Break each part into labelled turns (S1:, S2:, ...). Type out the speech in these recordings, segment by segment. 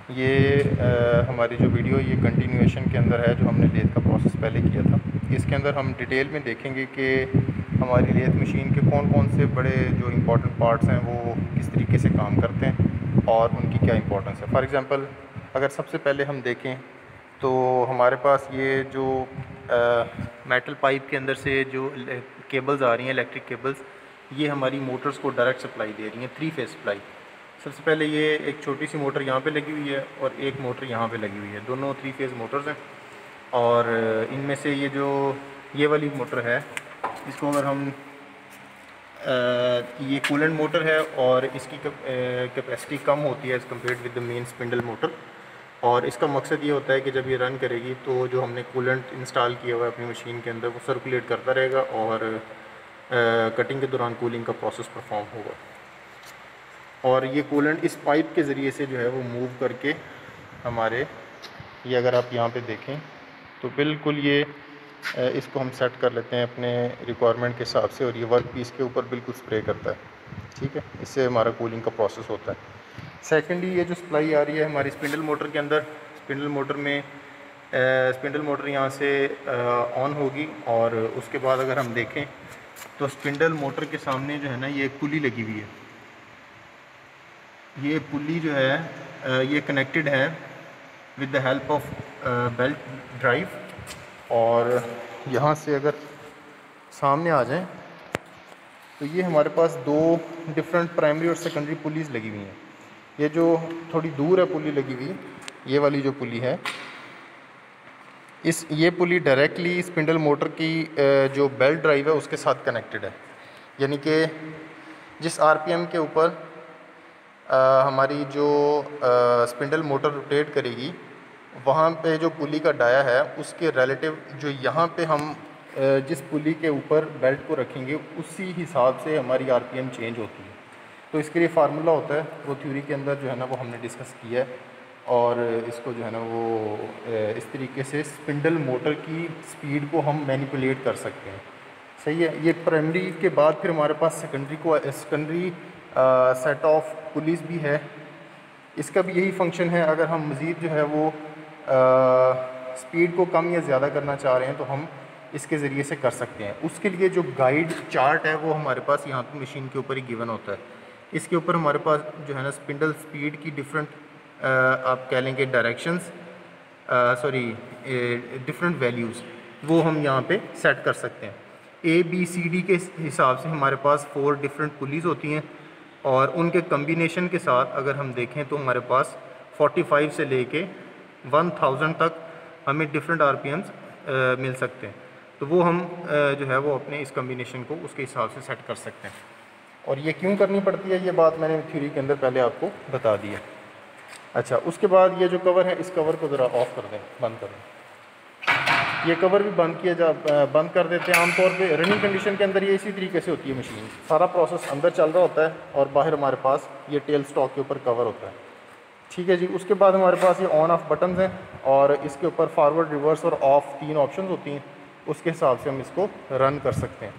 S1: ये हमारी जो वीडियो ये कंटिन्यूएशन के अंदर है, जो हमने लेथ का प्रोसेस पहले किया था। इसके अंदर हम डिटेल में देखेंगे कि हमारी लेथ मशीन के कौन कौन से बड़े जो इम्पोर्टेंट पार्ट्स हैं वो किस तरीके से काम करते हैं और उनकी क्या इंपॉर्टेंस है। फॉर एग्ज़ाम्पल अगर सबसे पहले हम देखें तो हमारे पास ये जो मेटल पाइप के अंदर से जो केबल्स आ रही हैं, इलेक्ट्रिक केबल्स, ये हमारी मोटर्स को डायरेक्ट सप्लाई दे रही हैं, 3 फेज़ सप्लाई। सबसे पहले ये एक छोटी सी मोटर यहाँ पे लगी हुई है और एक मोटर यहाँ पे लगी हुई है, दोनों 3 फेज़ मोटर्स हैं। और इनमें से ये वाली मोटर है, इसको अगर हम ये कूलेंट मोटर है और इसकी कैपेसिटी कम होती है as compared with the main spindle motor. और इसका मकसद ये होता है कि जब ये रन करेगी तो जो हमने कूलेंट इंस्टॉल किया हुआ है अपनी मशीन के अंदर वो सर्कुलेट करता रहेगा और कटिंग के दौरान कूलिंग का प्रोसेस परफॉर्म होगा। और ये कूलेंट इस पाइप के ज़रिए से जो है वो मूव करके हमारे, ये अगर आप यहाँ पे देखें तो बिल्कुल ये इसको हम सेट कर लेते हैं अपने रिक्वायरमेंट के हिसाब से, और ये वर्क पीस के ऊपर बिल्कुल स्प्रे करता है। ठीक है, इससे हमारा कूलिंग का प्रोसेस होता है। सेकेंडली ये जो सप्लाई आ रही है हमारी स्पिंडल मोटर के अंदर, स्पिंडल मोटर में स्पिंडल मोटर यहाँ से ऑन होगी और उसके बाद अगर हम देखें तो स्पिंडल मोटर के सामने जो है ना ये एक पुली लगी हुई है। ये पुली जो है ये कनेक्टेड है with the help of belt drive. और यहाँ से अगर सामने आ जाएं तो ये हमारे पास 2 डिफरेंट प्राइमरी और सेकेंडरी पुलीज़ लगी हुई हैं। ये जो थोड़ी दूर है पुली लगी हुई, ये वाली जो पुली है, ये पुली डायरेक्टली स्पिंडल मोटर की जो बेल्ट ड्राइव है उसके साथ कनेक्टेड है। यानी कि जिस आरपीएम के ऊपर हमारी जो स्पिंडल मोटर रोटेट करेगी, वहाँ पे जो पुली का डाया है उसके रिलेटिव जो यहाँ पे हम जिस पुली के ऊपर बेल्ट को रखेंगे उसी हिसाब से हमारी आरपीएम चेंज होती है। तो इसके लिए फार्मूला होता है, वो थ्योरी के अंदर जो है ना वो हमने डिस्कस किया है। और इसको जो है ना वो इस तरीके से स्पिंडल मोटर की स्पीड को हम मैनिपुलेट कर सकते हैं। सही है। ये प्राइमरी के बाद फिर हमारे पास सेकेंडरी सेट ऑफ पुलिस भी है। इसका भी यही फंक्शन है। अगर हम मज़ीद जो है वो स्पीड को कम या ज़्यादा करना चाह रहे हैं तो हम इसके ज़रिए से कर सकते हैं। उसके लिए जो गाइड चार्ट है वो हमारे पास यहाँ पे मशीन के ऊपर ही गिवन होता है। इसके ऊपर हमारे पास जो है ना स्पिंडल स्पीड की डिफरेंट आप कह लेंगे डायरेक्शंस, डिफरेंट वैल्यूज़, वो हम यहाँ पे सेट कर सकते हैं। ABCD के हिसाब से हमारे पास 4 डिफरेंट पुलीज़ होती हैं और उनके कम्बिनेशन के साथ अगर हम देखें तो हमारे पास 45 से लेके 1000 तक हमें डिफरेंट RPMs मिल सकते हैं। तो वो हम जो है वो अपने इस कम्बिनेशन को उसके हिसाब से सेट कर सकते हैं। और ये क्यों करनी पड़ती है, ये बात मैंने थ्योरी के अंदर पहले आपको बता दी है। अच्छा, उसके बाद ये जो कवर है, इस कवर को ज़रा ऑफ़ कर दें, बंद कर दें। ये कवर भी बंद कर देते हैं। आमतौर पे रनिंग कंडीशन के अंदर ये इसी तरीके से होती है मशीन। सारा प्रोसेस अंदर चल रहा होता है और बाहर हमारे पास ये टेल स्टॉक के ऊपर कवर होता है। ठीक है जी। उसके बाद हमारे पास ये ऑन ऑफ बटन्स हैं और इसके ऊपर फॉरवर्ड, रिवर्स और ऑफ 3 ऑप्शन होती हैं। उसके हिसाब से हम इसको रन कर सकते हैं।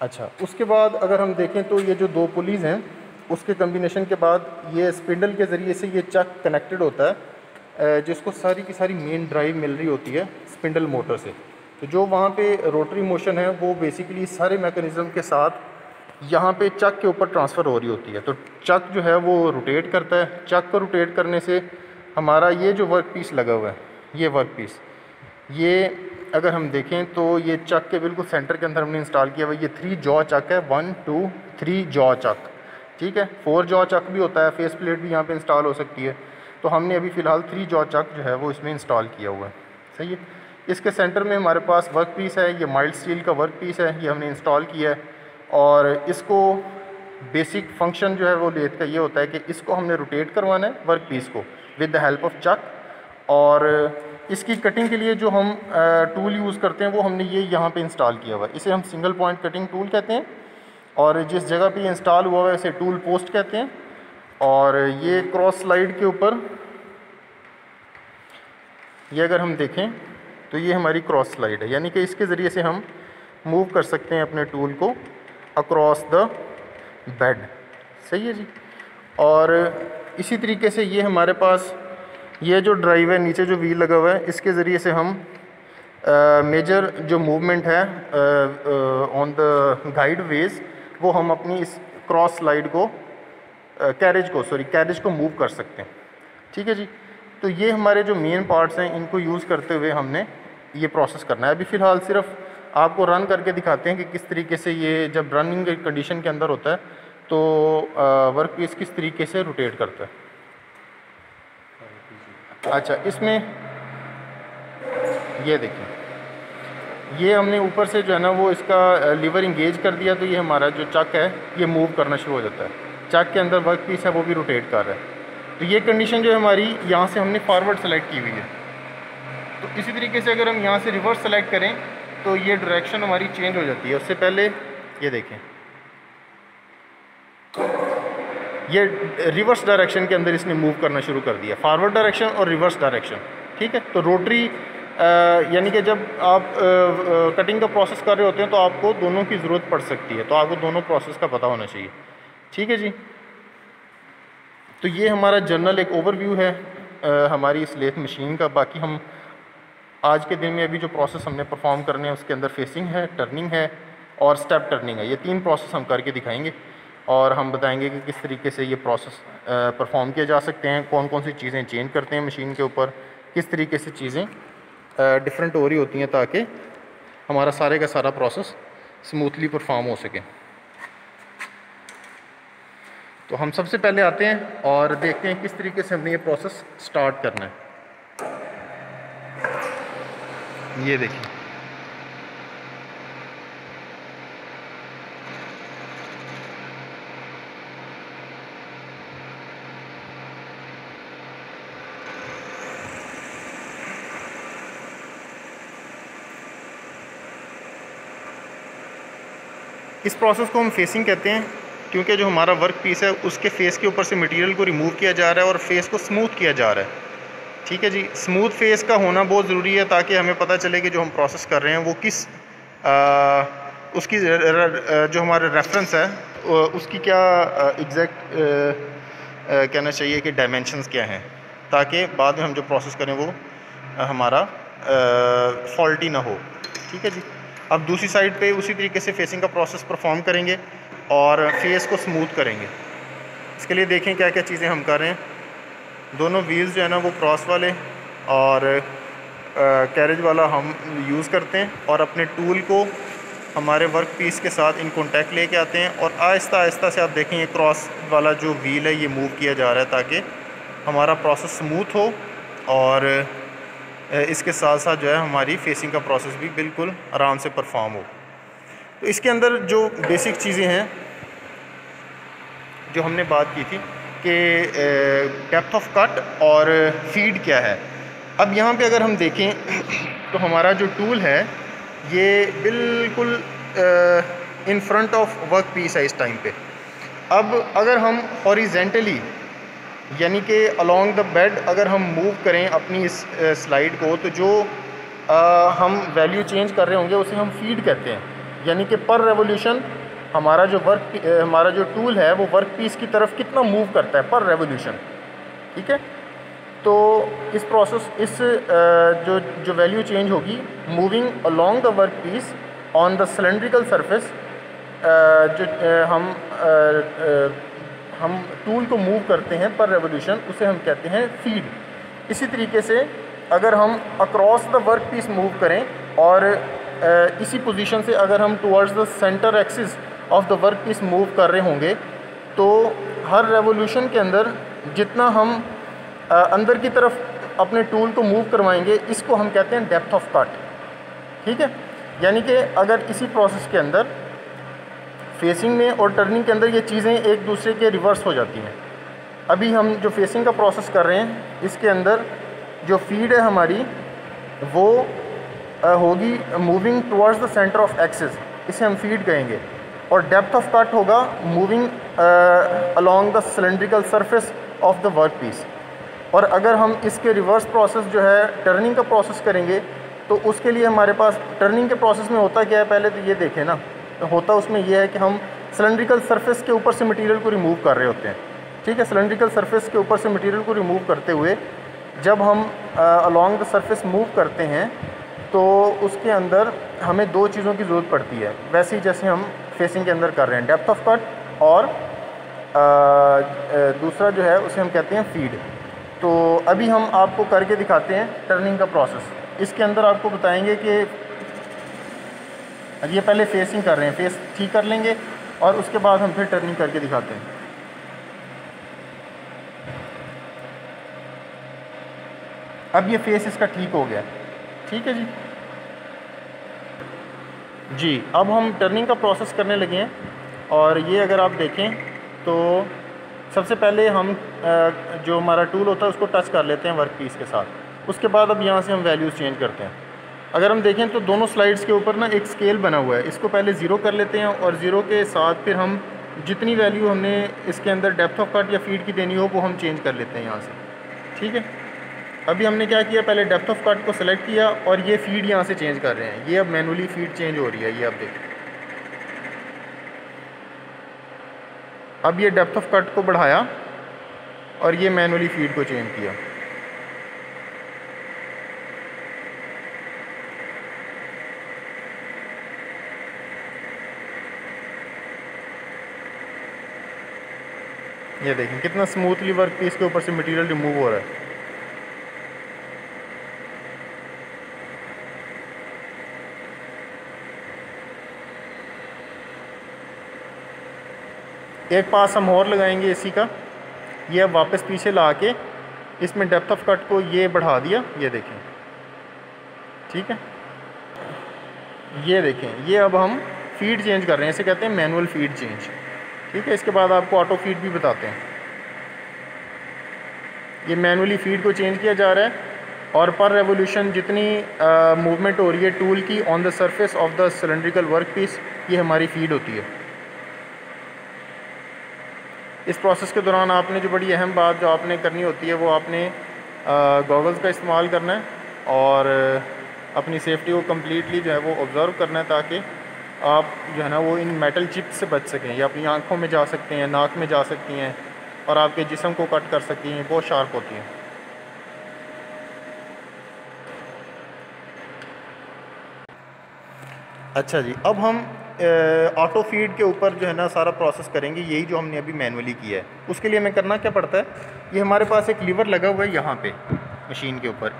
S1: अच्छा, उसके बाद अगर हम देखें तो ये जो 2 पुलीज़ हैं उसके कम्बिनेशन के बाद ये स्पिंडल के ज़रिए से ये चक कनेक्टेड होता है, जिसको सारी की सारी मेन ड्राइव मिल रही होती है स्पिंडल मोटर से। तो जो वहाँ पे रोटरी मोशन है वो बेसिकली सारे मैकेनिज़्म के साथ यहाँ पे चक के ऊपर ट्रांसफ़र हो रही होती है। तो चक जो है वो रोटेट करता है। चक को रोटेट करने से हमारा ये जो वर्क पीस लगा हुआ है, ये वर्क पीस, ये अगर हम देखें तो ये चक के बिल्कुल सेंटर के अंदर हमने इंस्टॉल किया हुआ ये 3 जॉ चक है। 1 2 3 जॉ चक। ठीक है। 4 जॉ चक भी होता है, फेस प्लेट भी यहाँ पे इंस्टॉल हो सकती है। तो हमने अभी फ़िलहाल 3 जॉ चक जो है वो इसमें इंस्टॉल किया हुआ है। सही है। इसके सेंटर में हमारे पास वर्क पीस है, ये माइल्ड स्टील का वर्क पीस है, ये हमने इंस्टॉल किया है। और इसको बेसिक फंक्शन जो है वो लेथ का ये होता है कि इसको हमने रोटेट करवाना है वर्क पीस को विद द हेल्प ऑफ चक। और इसकी कटिंग के लिए जो हम टूल यूज़ करते हैं वो हमने ये यहाँ पे इंस्टॉल किया हुआ है। इसे हम सिंगल पॉइंट कटिंग टूल कहते हैं और जिस जगह पे ये इंस्टॉल हुआ है इसे टूल पोस्ट कहते हैं। और ये क्रॉस स्लाइड के ऊपर ये अगर हम देखें तो ये हमारी क्रॉस स्लाइड है, यानी कि इसके ज़रिए से हम मूव कर सकते हैं अपने टूल को अक्रॉस द बेड। सही है जी। और इसी तरीके से ये हमारे पास ये जो ड्राइव है, नीचे जो व्हील लगा हुआ है, इसके ज़रिए से हम मेजर जो मूवमेंट है ऑन द गाइड वेज, वो हम अपनी इस क्रॉस स्लाइड को कैरेज को मूव कर सकते हैं। ठीक है जी। तो ये हमारे जो मेन पार्ट्स हैं, इनको यूज़ करते हुए हमने ये प्रोसेस करना है। अभी फ़िलहाल सिर्फ आपको रन करके दिखाते हैं कि किस तरीके से ये जब रनिंग कंडीशन के अंदर होता है तो वर्क पीस किस तरीके से रोटेट करता है। अच्छा, इसमें ये देखिए, ये हमने ऊपर से जो है ना वो इसका लीवर इंगेज कर दिया, तो ये हमारा जो चक है ये मूव करना शुरू हो जाता है। चक के अंदर वर्क पीस है वो भी रोटेट कर रहा है। तो ये कंडीशन जो है हमारी, यहाँ से हमने फॉरवर्ड सेलेक्ट की हुई है। तो इसी तरीके से अगर हम यहाँ से रिवर्स सेलेक्ट करें तो ये डायरेक्शन हमारी चेंज हो जाती है। उससे पहले ये देखें, ये रिवर्स डायरेक्शन के अंदर इसने मूव करना शुरू कर दिया, फॉरवर्ड डायरेक्शन और रिवर्स डायरेक्शन। ठीक है। तो रोटरी यानी कि जब आप कटिंग का प्रोसेस कर रहे होते हैं तो आपको दोनों की ज़रूरत पड़ सकती है, तो आपको दोनों प्रोसेस का पता होना चाहिए। ठीक है जी। तो ये हमारा जनरल एक ओवरव्यू है हमारी इस लेथ मशीन का। बाकी हम आज के दिन में अभी जो प्रोसेस हमने परफॉर्म करने हैं उसके अंदर फेसिंग है, टर्निंग है और स्टेप टर्निंग है। ये 3 प्रोसेस हम करके दिखाएंगे और हम बताएंगे कि किस तरीके से ये प्रोसेस परफॉर्म किए जा सकते हैं, कौन कौन सी चीज़ें चेंज करते हैं मशीन के ऊपर, किस तरीके से चीज़ें डिफरेंट हो रही होती हैं ताकि हमारा सारे का सारा प्रोसेस स्मूथली परफॉर्म हो सके। तो हम सबसे पहले आते हैं और देखते हैं किस तरीके से हमने ये प्रोसेस स्टार्ट करना है। ये देखिए, इस प्रोसेस को हम फेसिंग कहते हैं क्योंकि जो हमारा वर्क पीस है उसके फेस के ऊपर से मटेरियल को रिमूव किया जा रहा है और फेस को स्मूथ किया जा रहा है। ठीक है जी। स्मूथ फेस का होना बहुत ज़रूरी है ताकि हमें पता चले कि जो हम प्रोसेस कर रहे हैं वो किस उसकी जो हमारा रेफरेंस है उसकी क्या एग्जैक्ट कहना चाहिए कि डायमेंशंस क्या हैं, ताकि बाद में हम जो प्रोसेस करें वो हमारा फॉल्टी ना हो। ठीक है जी। अब दूसरी साइड पे उसी तरीके से फेसिंग का प्रोसेस परफॉर्म करेंगे और फेस को स्मूथ करेंगे। इसके लिए देखें क्या क्या चीज़ें हम कर रहे हैं। दोनों व्हील्स जो है ना वो क्रॉस वाले और कैरेज वाला हम यूज़ करते हैं और अपने टूल को हमारे वर्क पीस के साथ इन कॉन्टैक्ट लेके आते हैं और आहिस्ता आहिस्ता से आप देखें ये क्रॉस वाला जो व्हील है ये मूव किया जा रहा है ताकि हमारा प्रोसेस स्मूथ हो और इसके साथ साथ जो है हमारी फेसिंग का प्रोसेस भी बिल्कुल आराम से परफॉर्म हो। तो इसके अंदर जो बेसिक चीज़ें हैं जो हमने बात की थी कि डेप्थ ऑफ कट और फीड क्या है। अब यहाँ पे अगर हम देखें तो हमारा जो टूल है ये बिल्कुल in front of work piece है इस टाइम पे। अब अगर हम हॉरिजेंटली यानी कि अलोंग द बेड अगर हम मूव करें अपनी इस स्लाइड को, तो जो हम वैल्यू चेंज कर रहे होंगे उसे हम फीड कहते हैं। यानी कि पर रेवोल्यूशन हमारा जो टूल है वो वर्क पीस की तरफ कितना मूव करता है पर रेवोल्यूशन। ठीक है। तो इस प्रोसेस जो वैल्यू चेंज होगी moving along the work piece on the cylindrical surface, जो हम टूल को मूव करते हैं पर रेवोल्यूशन, उसे हम कहते हैं फीड। इसी तरीके से अगर हम across the work piece move करें और इसी पोजीशन से अगर हम towards the centre axis of the work piece move कर रहे होंगे तो हर रेवोल्यूशन के अंदर जितना हम अंदर की तरफ अपने टूल को मूव करवाएंगे इसको हम कहते हैं डेप्थ ऑफ कट। ठीक है। यानी कि अगर इसी प्रोसेस के अंदर फेसिंग में और टर्निंग के अंदर ये चीज़ें एक दूसरे के रिवर्स हो जाती हैं। अभी हम जो फेसिंग का प्रोसेस कर रहे हैं इसके अंदर जो फीड है हमारी वो होगी moving towards the centre of axis, इसे हम फीड कहेंगे। और डेप्थ ऑफ कट होगा moving along the cylindrical surface of the work piece. और अगर हम इसके रिवर्स प्रोसेस जो है टर्निंग का प्रोसेस करेंगे तो उसके लिए हमारे पास टर्निंग के प्रोसेस में होता क्या है, पहले तो ये देखें ना, तो होता उसमें यह है कि हम सिलेंड्रिकल सरफेस के ऊपर से मटेरियल को रिमूव कर रहे होते हैं। ठीक है। सिलेंड्रिकल सरफेस के ऊपर से मटेरियल को रिमूव करते हुए जब हम अलॉन्ग द सरफेस मूव करते हैं तो उसके अंदर हमें दो चीज़ों की ज़रूरत पड़ती है, वैसे ही जैसे हम फेसिंग के अंदर कर रहे हैं, डेप्थ ऑफ कट और दूसरा जो है उसे हम कहते हैं फीड। तो अभी हम आपको करके दिखाते हैं टर्निंग का प्रोसेस। इसके अंदर आपको बताएंगे कि ये पहले फेसिंग कर रहे हैं, फेस ठीक कर लेंगे और उसके बाद हम फिर टर्निंग करके दिखाते हैं। अब ये फेस इसका ठीक हो गया, ठीक है जी। जी अब हम टर्निंग का प्रोसेस करने लगे हैं और ये अगर आप देखें तो सबसे पहले हम जो हमारा टूल होता है उसको टच कर लेते हैं वर्क पीस के साथ। उसके बाद अब यहाँ से हम वैल्यूज़ चेंज करते हैं। अगर हम देखें तो दोनों स्लाइड्स के ऊपर ना एक स्केल बना हुआ है, इसको पहले ज़ीरो कर लेते हैं और ज़ीरो के साथ फिर हम जितनी वैल्यू हमने इसके अंदर डेप्थ ऑफ कट या फीड की देनी हो वो हम चेंज कर लेते हैं यहाँ से, ठीक है। अभी हमने क्या किया, पहले डेप्थ ऑफ कट को सेलेक्ट किया और ये फीड यहाँ से चेंज कर रहे हैं। ये अब मैनुअली फीड चेंज हो रही है, ये आप देखें। अब ये डेप्थ ऑफ कट को बढ़ाया और ये मैनुअली फीड को चेंज किया। ये देखें कितना स्मूथली वर्क पीस के ऊपर से मटेरियल रिमूव हो रहा है। एक पास हम और लगाएंगे इसी का। ये अब वापस पीछे ला के इसमें डेप्थ ऑफ कट को ये बढ़ा दिया, ये देखें, ठीक है। ये देखें ये अब हम फीड चेंज कर रहे हैं, इसे कहते हैं मैनुअल फीड चेंज, ठीक है। इसके बाद आपको ऑटो फीड भी बताते हैं। ये मैनुअली फीड को चेंज किया जा रहा है और पर रेवोल्यूशन जितनी मूवमेंट हो रही है टूल की on the surface of the cylindrical work piece, ये हमारी फीड होती है। इस प्रोसेस के दौरान आपने जो बड़ी अहम बात जो आपने करनी होती है वो आपने गॉगल्स का इस्तेमाल करना है और अपनी सेफ्टी को कम्प्लीटली जो है वो ऑब्ज़र्व करना है, ताकि आप जो है ना वो इन मेटल चिप्स से बच सकें। ये अपनी आँखों में जा सकते हैं, नाक में जा सकती हैं और आपके जिस्म को कट कर सकती हैं, बहुत शार्प होती हैं। अच्छा जी, अब हम ऑटो फीड के ऊपर जो है ना सारा प्रोसेस करेंगे, यही जो हमने अभी मैनुअली किया है। उसके लिए हमें करना क्या पड़ता है, ये हमारे पास एक लीवर लगा हुआ है यहाँ पे मशीन के ऊपर,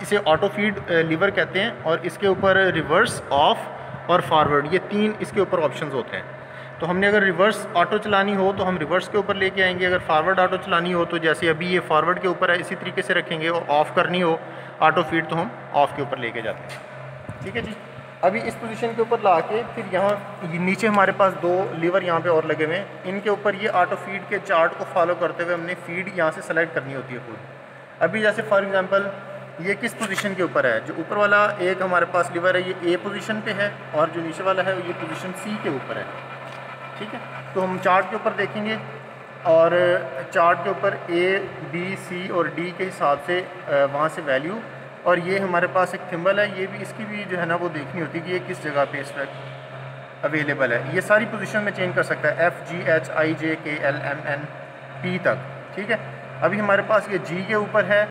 S1: इसे ऑटो फीड लीवर कहते हैं और इसके ऊपर रिवर्स, ऑफ और फॉरवर्ड, ये तीन इसके ऊपर ऑप्शंस होते हैं। तो हमने अगर रिवर्स ऑटो चलानी हो तो हम रिवर्स के ऊपर लेके आएंगे, अगर फॉरवर्ड ऑटो चलानी हो तो जैसे अभी ये फॉरवर्ड के ऊपर है इसी तरीके से रखेंगे, और ऑफ़ करनी हो ऑटो फीड तो हम ऑफ़ के ऊपर लेके जाते हैं, ठीक है जी। अभी इस पोजीशन के ऊपर ला के फिर यहाँ नीचे हमारे पास दो लीवर यहाँ पे और लगे हुए हैं, इनके ऊपर ये ऑटो फीड के चार्ट को फॉलो करते हुए हमने फीड यहाँ से सेलेक्ट करनी होती है फूड। अभी जैसे फॉर एग्जांपल ये किस पोजीशन के ऊपर है, जो ऊपर वाला एक हमारे पास लीवर है ये ए पोजीशन पे है और जो नीचे वाला है ये पोजीशन सी के ऊपर है, ठीक है। तो हम चार्ट के ऊपर देखेंगे और चार्ट के ऊपर ए बी सी और डी के हिसाब से वहाँ से वैल्यू, और ये हमारे पास एक थिम्बल है, ये भी इसकी भी जो है ना वो देखनी होती है कि ये किस जगह पे इस वक्त अवेलेबल है। ये सारी पोजीशन में चेंज कर सकता है, एफ जी एच आई जे के एल एम एन पी तक, ठीक है। अभी हमारे पास ये जी के ऊपर है।